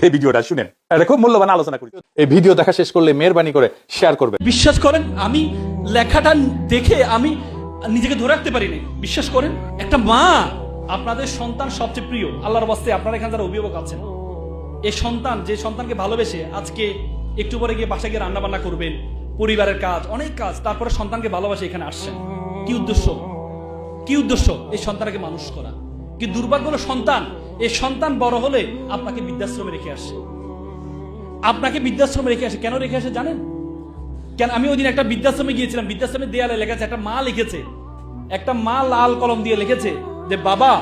এই ভিডিওটা শুনেন, এটা খুব মূল্যবান আলোচনা করি। এই ভিডিও দেখা শেষ করলে মেহেরবানি করে শেয়ার করবেন। বিশ্বাস করেন আমি লেখাটা দেখে আমি নিজেকে ধরে রাখতে পারিনি। বিশ্বাস করেন, একটা মা, আপনাদের সন্তান সবচেয়ে প্রিয় আল্লাহর বাস্তে, আপনারা এখানে যারা অভিভাবক আছেন, এই সন্তান যে সন্তানকে ভালোবেসে আজকে একটু পরে গিয়ে বাসায় গিয়ে রান্না বান্না করবেন, পরিবারের কাজ, অনেক কাজ, তারপরে সন্তানকে ভালোবাসে এখানে আসছেন, কি উদ্দেশ্য? কি উদ্দেশ্য? এই সন্তানকে মানুষ করা। কি দুর্ভাগ্য হলো সন্তান, এই সন্তান বড় হলে আপনাকে বৃদ্ধাশ্রমে রেখে আসে। আপনাকে বৃদ্ধাশ্রমে রেখে আসে। কেন রেখে আসে জানেন? কেন? আমি ওই দিন একটা বৃদ্ধাশ্রমে গিয়েছিলাম, বৃদ্ধাশ্রমের দেয়ালে লেখেছে, একটা মা লিখেছে, একটা মা লাল কলম দিয়ে লিখেছে যে বাবা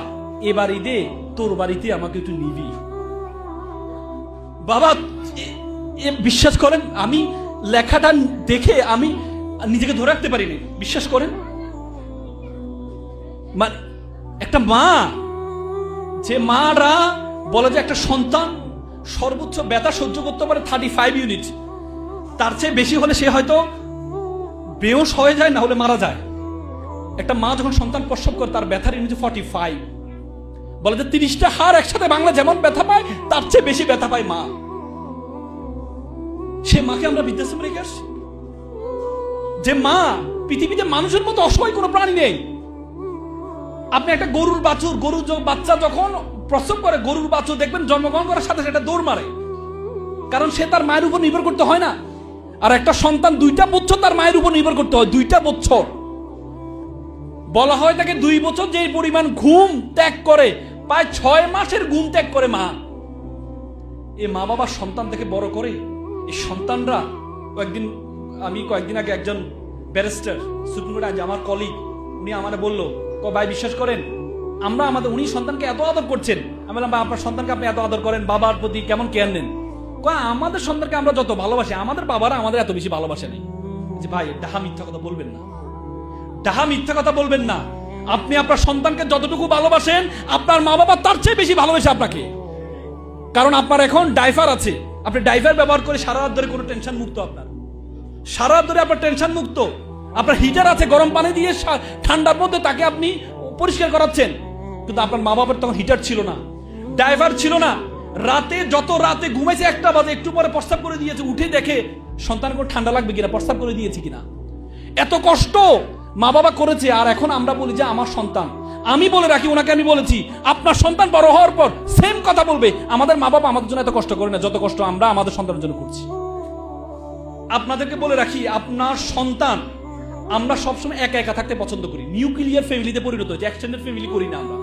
এবার ঈদে তোর বাড়িতে আমাকে একটু নিবি। বাবা, বিশ্বাস করেন আমি লেখাটা দেখে আমি নিজেকে ধরে রাখতে পারিনি। বিশ্বাস করেন, মানে একটা মা, যে মারা বলে যে একটা সন্তান সর্বোচ্চ ব্যথা সহ্য করতে পারে 35 ইউনিট, তার চেয়ে বেশি হলে সে হয়তো বেহুশ হয়ে যায়, না হলে মারা যায়। একটা মা যখন সন্তান প্রসব করে তার ব্যথার ইউনিট 45, বলে যে 30টা হাড় একসাথে বাংলা যেমন ব্যথা পায় তার চেয়ে বেশি ব্যথা পায় মা। সে মাকে আমরা বৃদ্ধাশ্রমে রেখে আসছি। যে মা, পৃথিবীতে মানুষের মতো অসহায় কোনো প্রাণী নেই। আপনি একটা গরুর বাচ্চা যখন প্রসব করে, গরুর বাছুর দেখবেন জন্মগ্রহণ করার সাথে সাথে দৌড় মারে, কারণ সে তার মায়ের উপর নির্ভর করতে হয় না। আর একটা সন্তান 2টা বছর তার মায়ের উপর নির্ভর করতে হয়, 2টা বছর। বলা হয় তাকে 2 বছর যে পরিমাণ ঘুম ত্যাগ করে, প্রায় 6 মাসের ঘুম ত্যাগ করে মা। এই মা বাবা সন্তান থেকে বড় করে। এই সন্তানরা কয়েকদিন আগে একজন ব্যারিস্টার, সুপ্রিম কোর্টে আমার কলিগ, উনি আমাকে বললো, ভাই বিশ্বাস করেন উনি সন্তানকে এত আদর করছেন। আমি বললাম, আপনার সন্তানকে আপনি এত আদর করেন, বাবার প্রতি কেমন কেয়ার নেন? আমাদের সন্তানকে আমরা যত ভালোবাসি, আমাদের বাবারা আমাদের এত বেশি ভালোবাসে নেই। যে ভাই, ডাহা মিথ্যা কথা বলবেন না, ডাহা মিথ্যা কথা বলবেন না। আপনি আপনার সন্তানকে যতটুকু ভালোবাসেন, আপনার মা বাবা তার চেয়ে বেশি ভালোবাসে আপনাকে। কারণ আপনার এখন ডাইপার আছে, আপনি ডাইপার ব্যবহার করে সারা রাত ধরে কোনো টেনশন মুক্ত, আপনার সারা রাত ধরে আপনার টেনশন মুক্ত। আপনার হিটার আছে, গরম পানি দিয়ে ঠান্ডার মধ্যে তাকে আপনি পরিষ্কার করাচ্ছেন। কিন্তু আপনার মা বাবার তখন হিটার ছিল না, ড্রাইভার ছিল না। যত রাতে ঘুমেছে 1টা বাজে, একটু পরে প্রস্তাব করে দিয়েছে, উঠে দেখে সন্তান কোনো ঠান্ডা লাগবে কিনা, প্রস্তাব করে দিয়েছি কিনা। এত কষ্ট মা বাবা করেছে। আর এখন আমরা বলি যে আমার সন্তান। আমি বলে রাখি, ওনাকে আমি বলেছি, আপনার সন্তান বড় হওয়ার পর সেম কথা বলবে, আমাদের মা বাবা আমাদের জন্য এত কষ্ট করে না যত কষ্ট আমরা আমাদের সন্তানের জন্য করছি। আপনাদেরকে বলে রাখি, আপনার সন্তান, আমরা সবসময় একা একা থাকতে পছন্দ করি, নিউক্লিয়ার ফ্যামিলিতে পরিণত হয়েছে, এক্সটেন্ডেড ফ্যামিলি করি না আমরা।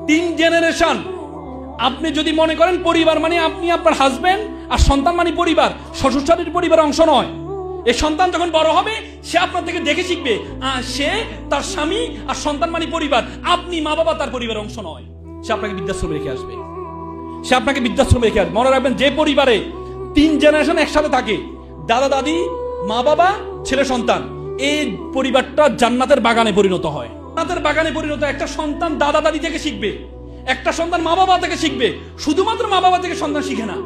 3 জেনারেশন। আপনি যদি মনে করেন পরিবার মানে আপনি, আপনার হাজবেন্ড আর সন্তান মানে পরিবার, শ্বশুর শাশুড়ির পরিবারের অংশ নয়। এই সন্তান যখন বড় হবে, সে আপনার থেকে দেখে শিখবে, সে তার স্বামী আর সন্তান মানে পরিবার, আপনি মা বাবা তার পরিবারের অংশ নয়। সে আপনাকে বৃদ্ধাশ্রমে রেখে আসবে, সে আপনাকে বৃদ্ধাশ্রমে রেখে আসবে। মনে রাখবেন, যে পরিবারে 3 জেনারেশন একসাথে থাকে, দাদা দাদি, মা বাবা, ছেলে সন্তান, এই পরিবারটা জান্নাতের বাগানে পরিণত হয়। জান্নাতের বাগানে পরিণত। একটা সন্তান দাদা দাদি থেকে শিখবে, একটা সন্তান মা বাবা থেকে শিখবে। শুধুমাত্র মা বাবা থেকে সন্তান শিখে না।